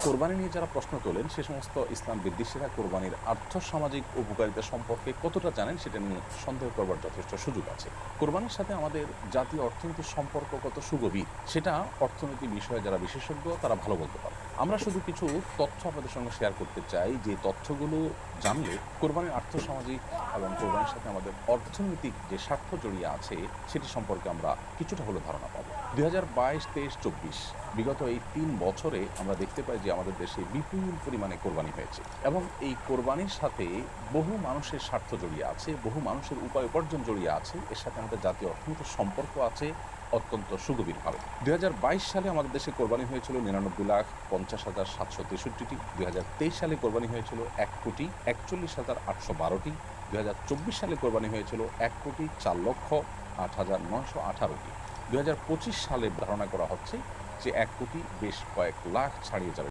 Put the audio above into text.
কোরবানি নিয়ে যারা প্রশ্ন তোলেন সে সমস্ত ইসলাম বিদ্বেষীরা কোরবানির আর্থসামাজিক উপকারিতা সম্পর্কে কতটা জানেন সেটা নিয়ে সন্দেহ করবার যথেষ্ট সুযোগ আছে। কোরবানির সাথে আমাদের জাতীয় অর্থনীতির সম্পর্ক কত সুগভীর সেটা অর্থনীতি বিষয়ে যারা বিশেষজ্ঞ তারা ভালো বলতে পারে। আমরা শুধু কিছু তথ্য আপনাদের সঙ্গে শেয়ার করতে চাই, যে তথ্যগুলো জানলে কোরবানির আর্থসামাজিক এবং কোরবানির সাথে আমাদের অর্থনৈতিক যে স্বার্থ জড়িয়ে আছে সেটি সম্পর্কে আমরা কিছুটা হলেও ধারণা পাবো। ২০২২, ২৩, ২৪ বিগত এই ৩ বছরে আমরা দেখতে পাই যে আমাদের দেশে বিপুল পরিমাণে কোরবানি হয়েছে এবং এই কোরবানির সাথে বহু মানুষের স্বার্থ জড়িয়ে আছে, বহু মানুষের উপায় উপার্জন জড়িয়ে আছে। এর সাথে আমাদের জাতীয় অর্থনীতির সম্পর্ক আছে অত্যন্ত সুগভীরভাবে। ২০২২ সালে আমাদের দেশে কোরবানি হয়েছিল ৯৯,৫০,৭৬৩টি। ২০২৩ সালে কোরবানি হয়েছিল ১,৪১,৮১২টি। ২০২৪ সালে কোরবানি হয়েছিল ১,৪,০৮,৯১৮টি। ২০২৫ সালে ধারণা করা হচ্ছে যে ১ কোটি বেশ কয়েক লাখ ছাড়িয়ে যাবে।